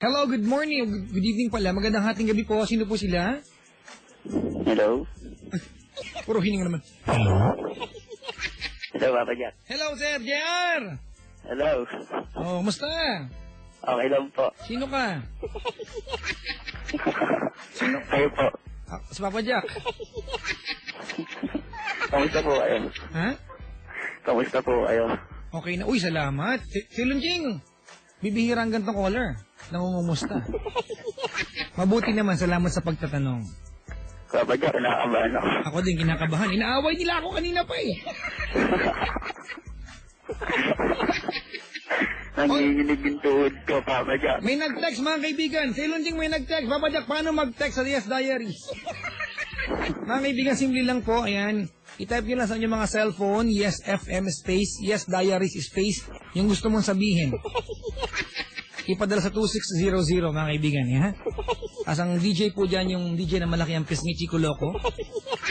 Hello, good morning. Good evening pala. Magandang hating gabi po. Sino po sila? Hello? Puro hining naman. Hello, Papa Jack. Hello, Sir JR! Hello. Oh, musta? Okay lang po. Sino ka? Sino? Kayo po. Si Papa Jack. Kamusta po kayo? Ha? Kamusta po kayo? Okay na. Uy, salamat. Si Lunjing. Bibihira ang gantong caller. Nangungumusta. Mabuti naman. Salamat sa pagtatanong. Papa Jack, nakakabahan ako. Ako din kinakabahan. Inaaway nila ako kanina pa eh. Nanginginig yung tuhod ko, Papa Jack. May nag-text mga kaibigan. Si Lunjing may nag-text. Papa Jack, paano mag-text sa Yes Diaries? Mga kaibigan, simple lang po. Ayan. I-type nyo lang sa inyong mga cellphone, Yes FM space, Yes Diaries space, yung gusto mong sabihin. Ipadala sa 2600 mga kaibigan. Ha? As ang DJ po dyan, yung DJ na malaki ang pisngi Chico Loco.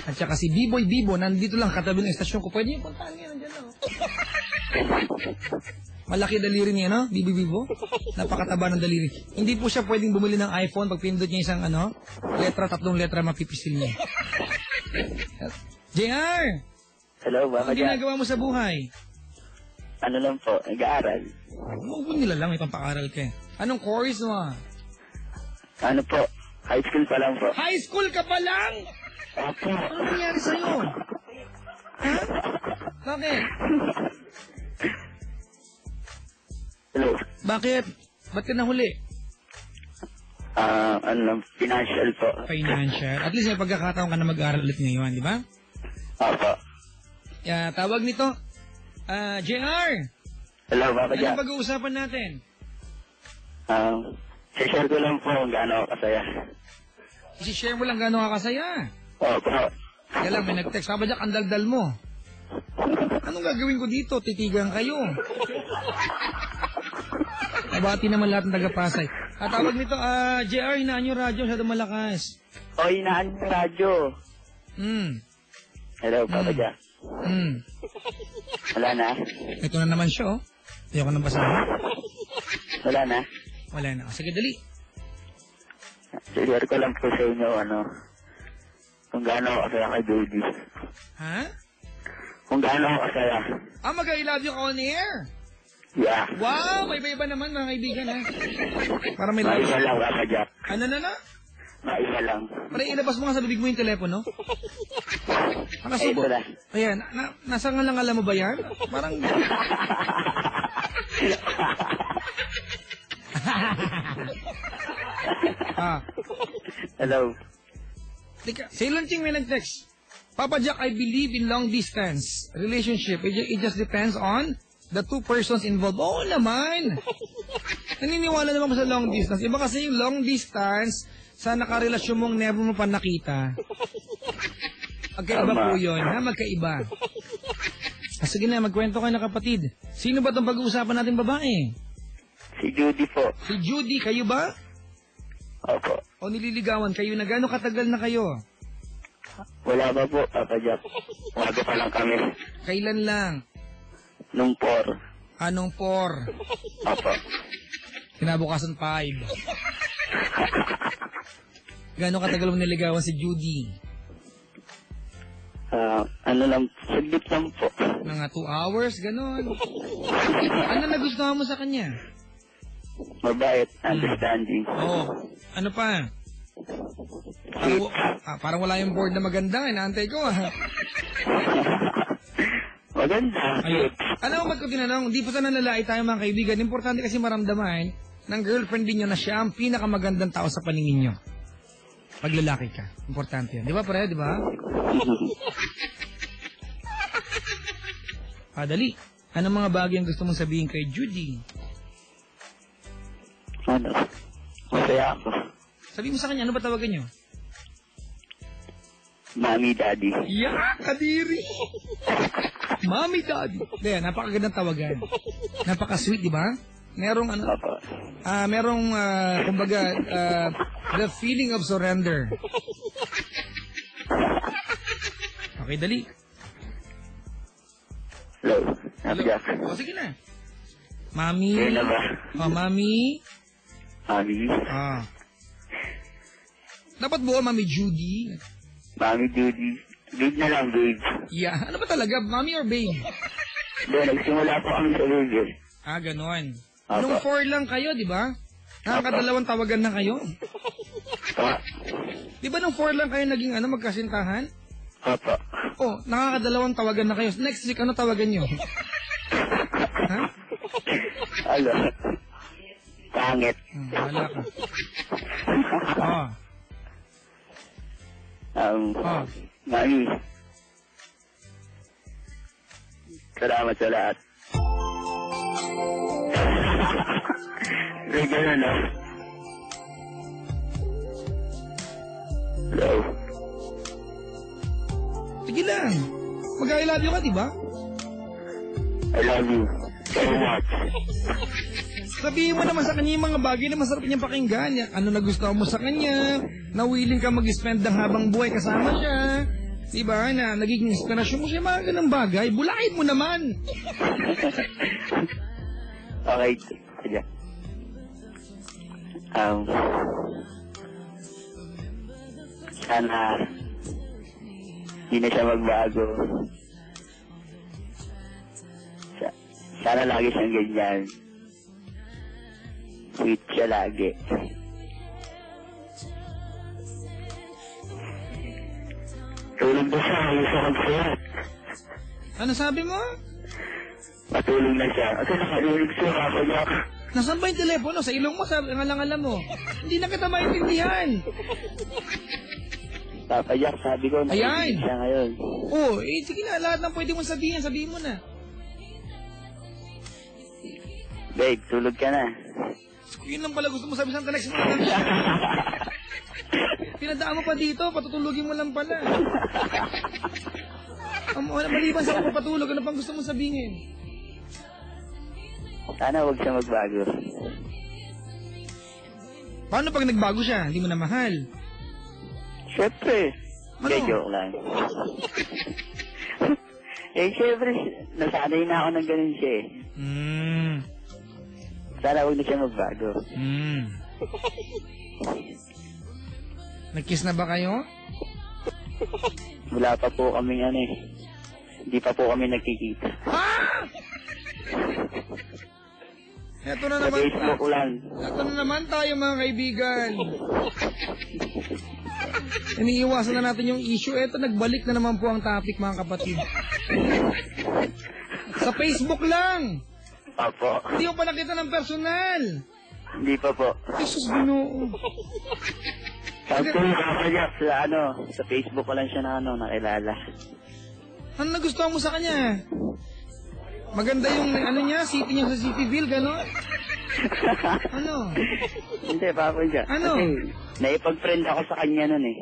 At saka si B-Boy Bibo, nandito lang katabi ng estasyon ko. Pwede yung puntahan niya, nandyan lang. Malaki daliri niya, no? Bibo Bibo. Napakataba ng daliri. Hindi po siya pwedeng bumili ng iPhone pag pindot niya isang letra, 3 letra mapipisil niya. JR! Hello, Papa Ano Jack. ginagawa mo sa buhay? Ano lang po, nag-aaral. Huwag nila lang, may pampaaral ka. Anong course mo? Ano po, high school pa lang po. High school ka pa lang? Opo. Ano nangyari sa'yo? Ha? Bakit? Hello. Bakit? Ba't ka nahuli? Ano lang, financial po. Financial. At least may pagkakataon ka na mag-aaral ulit ngayon, di ba? Opo. Tawag nito, JR! Hello, Papa Jack. Anong pag-uusapan natin? Share ko lang po kung gaano ako kasaya. Isi-share mo lang gano'n ka kasaya. Opo. Kaya lang, may nag-text. Papa Jack, ang daldal mo. Anong gagawin ko dito? Titigan kayo. Nabati naman lahat ng taga-Pasay. Tawag nito, JR, hinaan yung radyo. Masyado malakas. O, hinaan yung radyo. Hello, Papa Jack. Wala na? Ito na naman siya, oh. Ayoko nang basahin. Wala na? Wala na. Sige, dali. Share ko lang po sa inyo, kung gaano ako kasaya kay Jody. Ha? Kung gaano ako kasaya. Mag-I love you ka on air. Yeah. Wow, may iba-iba naman mga kaibigan, ha? Para may love. Maisa lang, Papa Jack. Ano na? Maisa lang. Para ilabas mo nga sa bibig mo yung telepono. Nakasubo. Ito na. Ayan, nasa ngalang-alam mo ba yan? Parang... Hello. Tika, si Lunching may nag-text. Papa Jack, I believe in long distance relationship. It just depends on the two persons involved. Oo naman. Naniniwala naman ko sa long distance. Iba kasi yung long distance sa nakarelasyon mong never mo pa nakita. Magkaiba po yun, ha? Magkaiba. Sige na, magkwento kayo na kapatid. Sino ba itong pag-uusapan natin babae? Si Judy po. Si Judy, kayo ba? Opo. O nililigawan kayo na gano'ng katagal na kayo? Wala ba po, Papa Jack? Umaga pa lang kami. Kailan lang? Nung 4. Anong 4? Opo. Kinabukasan 5. Gano'ng katagal mo niligawan si Judy? Ano lang, saglit lang po. Mga 2 hours, gano'n. Ano nagustuhan mo sa kanya? Mabait, understanding. Oo. Ano pa? Parang wala yung board na maganda. Inaantay ko, Maganda. Ayun. Ano ba't ko tinanong? Di pa sana nalait tayo mga kaibigan. Importante kasi maramdaman ng girlfriend din nyo na siya ang pinakamagandang tao sa paningin nyo. Pag lalaki ka. Importante yan. Di ba pare? Di ba? Dali. Anong mga bagay ang gusto mong sabihin kay Judy? Masaya ako. Sabi mo sa kanya, ano ba tawagan nyo? Mommy, Daddy. Yeah, kadiri! Mommy, Daddy. Kaya, napakagandang tawagan. Napaka-sweet, di ba? Merong kumbaga, the feeling of surrender. Okay, dali. Hello. Hello? Jack. O, sige na. Mami. Kaya na ba? Mami. Mami. Dapat buo, Mami Judy. Mami Judy. Babe na lang, babe. Yeah. Ano ba talaga? Mami or babe? Doon, nagsimula po kami sa babe. Ganon. Apo. Nung 4 lang kayo, di ba? Nakakadalawang tawagan na kayo. Di ba nung 4 lang kayo naging magkasintahan? Opo. Oh, nakakadalawang tawagan na kayo. Next week, ano tawagan nyo? Ha? Ano? Pangit. Wala ka. Mami. Salamat sa lahat. May gano'n, no? Hello? Sige lang. Mag-I love you ka, di ba? I love you so much. Sabihin mo naman sa kanya yung mga bagay na masarap niyang pakinggan. Ano na gusto mo sa kanya, na willing ka mag-spend ng habang buhay kasama siya. Diba, na nagiging inspirasyon mo siya, mga ganang bagay. Bulahin mo naman. Okay. Sige. Sana hindi na siya magbago. Sana lagi siyang ganyan. Sweet siya lagi. Tulog na siya, ayaw siya mag-sulat. Ano sabi mo? Matulog na siya. Kasi nakalilig siya, kapayak. Nasaan ba yung telepono? Sa ilong mo, sa ngalang-alam mo. Hindi na kita maintindihan. Papayak, sabi ko, nakalilig siya ngayon. Sige na, lahat ng pwede mong sabihin mo na. Babe, tulog ka na. Yun lang pala gusto mo sabi sa next mo lang siya. Pinadaan mo pa dito, patutulugin mo lang pala. Maliban sa papatulog, ano pang gusto mo sabihin? Sana huwag siya magbago. Paano pag nagbago siya? Hindi mo na mahal? Siyempre. Hindi, joke lang. Siyempre, nasanay na ako ng ganun siya eh. Sana huwag na siya magbago. Nag-kiss na ba kayo? Wala pa po kaming hindi pa po kami nagkikita. Ito na Sa naman. Facebook lang. Ito na naman tayo, mga kaibigan. Iniiwasan na natin yung issue. Ito, nagbalik na naman po ang topic, mga kapatid. Sa Facebook lang. Opo. Hindi mo pa nakita ng personal. Hindi pa po. Jesus, Ginoo. Sabi ko yung kakaya sa Facebook ko lang siya nakilala. Ano nagustuhan mo sa kanya? Maganda yung niya, city niya sa Cityville, gano'n? Ano? Hindi, papa dyan. Ano? Kasi naipag-friend ako sa kanya nun eh.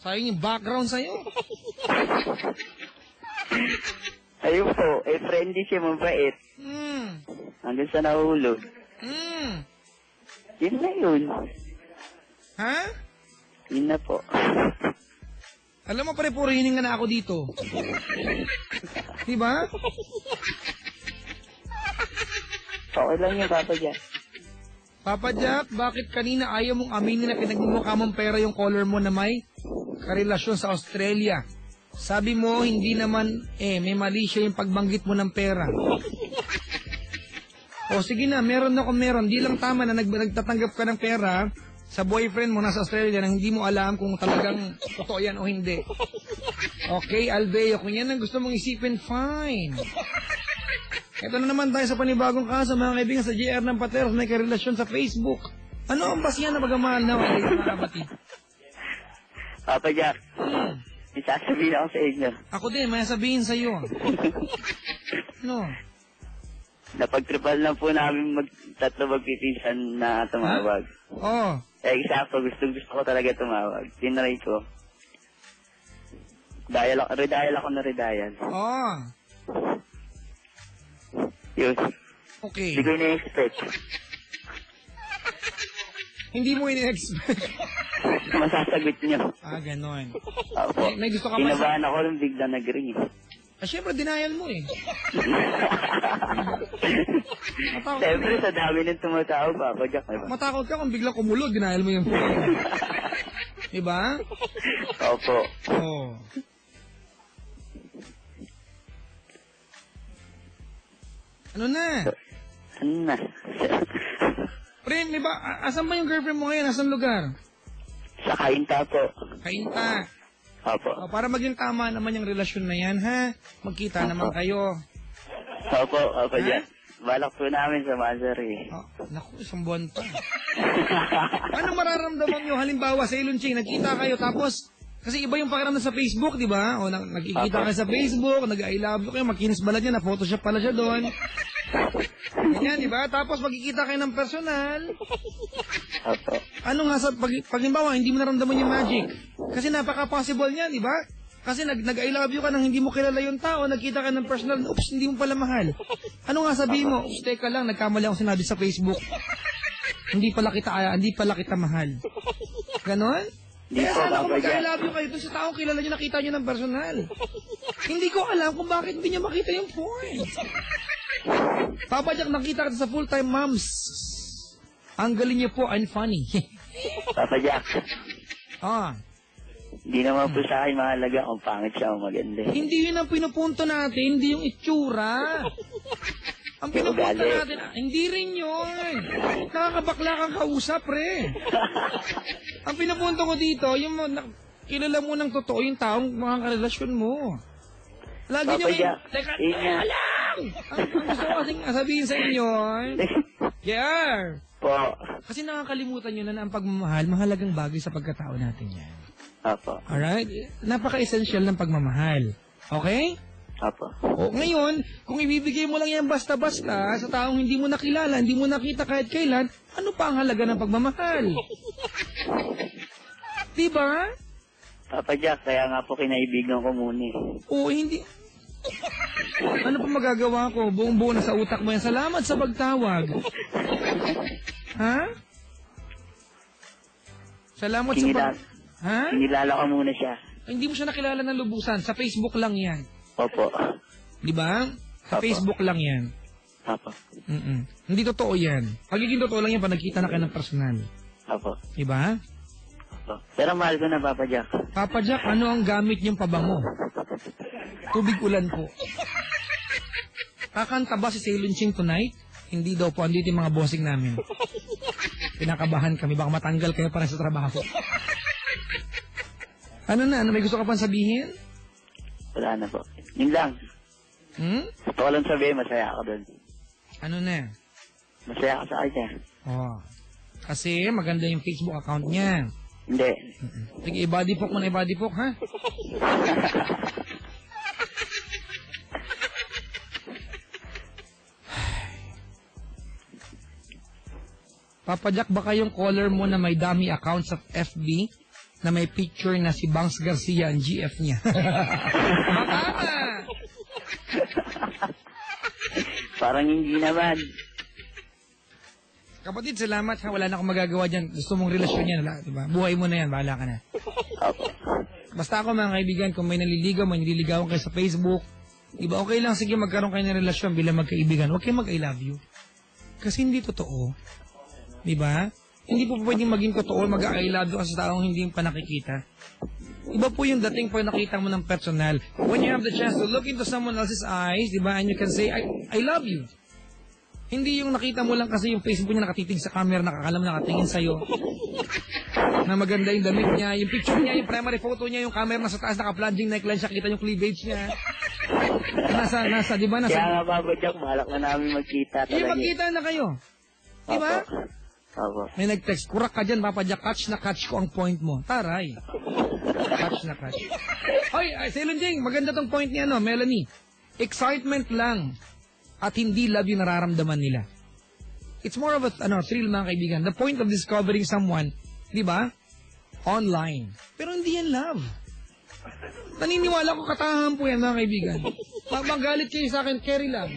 Sayang yung background sa'yo. Ayun po, friendly siya, mabait. Hanggang sa nahulog. Yun na yun. Ha? Yun na po. Alam mo, pare, puro hininga na ako dito. Diba? Okay lang yun, Papa Jack. Papa Jack, bakit kanina ayaw mong aminin na pinagmumukha mong pera yung color mo na may karelasyon sa Australia? Sabi mo, hindi naman, may mali siya yung pagbanggit mo ng pera. Sige na, meron. Di lang tama na nagtatanggap ka ng pera sa boyfriend mo nasa Australia na hindi mo alam kung talagang totoo yan o hindi. Okay, Albeo, kung yan ang gusto mong isipin, fine. Ito na naman tayo sa panibagong kaso, mga kaibigan, sa JR ng Pateros, may karelasyon sa Facebook. Ano ang basya na pagmamahal na mga kapatid? Papa Jack, may sasabihin ako sa inyo. Ako din, may sabihin sa iyo. No. Napagtripal lang po namin tatlo magpipinsan na tumawag. Eksakto, gusto ko talaga tumawag. Tinry ko. Redial ako na redial. Yun. Okay. Hindi ko ina-expect. Hindi mo ina-expect. Masasagot niyo. Ganon. Opo. May gusto ka Kinabahan ako nung bigla nag-ring. Siyempre, denial mo eh. Siyempre, sa dami ng tumatawag, Papa Jack. Matakot ka kung biglang kumulog, denial mo yung phone. Diba? Opo. Oo. Ano na? Ano na? Pre, diba, asan ba yung girlfriend mo ngayon? Asan lugar? Sa Kainta po. Kainta. Opo. Para maging tama naman yung relasyon na yan, ha? Magkita naman kayo. Opo, Papa Jack. Balak po namin sa Mazari. Naku, isang buwan pa. Ano mararamdaman nyo? Halimbawa, sa Ilunching, nagkita kayo, tapos, kasi iba yung pakiramdam sa Facebook, di ba? O, nagkikita kayo sa Facebook, nag-I love you kayo, makinis balad niya, na-photoshop pala siya doon. Ganyan, di ba? Tapos, magkikita kayo ng personal. Opo. Ano nga sa, paglimbawa, hindi mo naramdaman yung magic. Kasi napaka-possible niya, di ba? Kasi nag-I love you ka nang hindi mo kilala yung tao, nagkita ka ng personal, oops, hindi mo pala mahal. Ano nga sabihin mo? Oops, teka lang, nagkamali ako sinabi sa Facebook. Hindi pala kita mahal. Ganon? Kaya sana kung mag-I love you kayo doon sa taong kilala nyo, nakita nyo ng personal. Hindi ko alam kung bakit hindi nyo makita yung point. Papa Jack, nakita ka sa full-time moms. Ang galing niyo po and funny. Papa Jack. Hindi naman po sa akin mahalaga kung pangit siya o maganda. Hindi yun ang pinupunto natin, hindi yung itsura. Ang pinupunto natin, hindi rin yun. Nakakabakla kang kausap, pre. Ang pinupunto ko dito, yung kilala mo ng totoo yung taong mga karelasyon mo. Lagi nyo teka lang! Ang gusto ko kasing sabihin sa inyo, JR. Po. Kasi nakakalimutan nyo na ang pagmamahal, mahalagang bagay sa pagkatao natin yan. Apo. Alright? Napaka-essential ng pagmamahal. Okay? Apo. O, ngayon, kung ibibigay mo lang yan basta-basta sa taong hindi mo nakilala, hindi mo nakita kahit kailan, ano pa ang halaga ng pagmamahal? Diba? Papa Jack, kaya nga po kinaibigan ko muna eh. Oo, hindi. Ano pa magagawa ko? Buong-buo na sa utak mo yan. Salamat sa pagtawag. Ha? Salamat sa pag... Ha? Kinilala ko muna siya. Hindi mo siya nakilala ng lubusan. Sa Facebook lang yan. Opo. Di ba? Sa Opo. Facebook lang yan. Opo. Hindi totoo yan. Pagiging totoo lang yan pag nagkita na kayo ng personal. Opo. Di ba? Opo. Pero mahal ko na, Papa Jack. Papa Jack, ano ang gamit niyong pabango? Tubig ulan po. Kakanta ba si Sailon Ching tonight? Hindi daw po. Andito yung mga bossing namin. Pinakabahan kami. Baka matanggal kayo para sa trabaho. Ano na? Ano may gusto ka pang sabihin? Wala na po. Yun lang. Gusto ko lang sabihin, masaya ako doon. Ano na? Masaya ako sa kanya. Kasi maganda yung Facebook account niya. Hindi. Sige, i-body poke mo na i-body poke, ha? Papa Jack, baka yung caller mo na may dummy account sa FB na may picture na si Bangs Garcia ang GF niya. Baka na! Parang hindi naman. Kapatid, salamat ha. Wala na akong magagawa dyan. Gusto mong relasyon yan, diba? Buhay mo na yan. Bahala ka na. Opo. Basta ako mga kaibigan, kung may naliligaw, may nililigawan kayo sa Facebook, diba, okay lang, sige, magkaroon kayo ng relasyon bilang magkaibigan. Okay, mag-I love you. Kasi hindi totoo. Diba? Hindi po pwedeng maging totoo, mag-I love you kasi taong hindi pa nakikita. Iba po yung dating pag nakita mo ng personal. When you have the chance to look into someone else's eyes, diba, and you can say, I love you. Hindi yung nakita mo lang kasi yung Facebook niya nakatitig sa camera, nakakalam nakatingin sa'yo. Na maganda yung damit niya, yung picture niya, yung primary photo niya, yung camera nasa taas, naka-plunging neckline siya, kita yung cleavage niya. Nasa, di ba? Nasa... Kaya nga, Papa Jack, malak na namin magkita talaga. Yung magkita na kayo. Di ba? Opo. May nag-text, kurak ka dyan, Papa Jack, catch na catch ko ang point mo. Taray. Catch na catch. Hoy, Sailon Jing, maganda tong point niya, no, Melanie. Excitement lang. At hindi love yung nararamdaman nila. It's more of a thrill, mga kaibigan. The point of discovering someone, di ba? Online. Pero hindi yan love. Naniniwala ko katahan po yan, mga kaibigan. Magalit kayo sa akin, carry lang.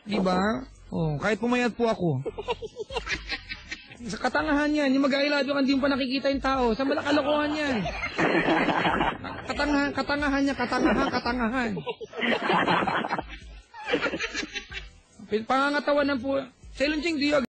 Di ba? Oh, kahit pumayat po ako. Sa katangahan yan, yung mag-I love you, hindi mo pa nakikita yung tao. Sa malakalokohan yan. katangahan niya, katangahan. Pangangatawanan po. Silent Ching, do you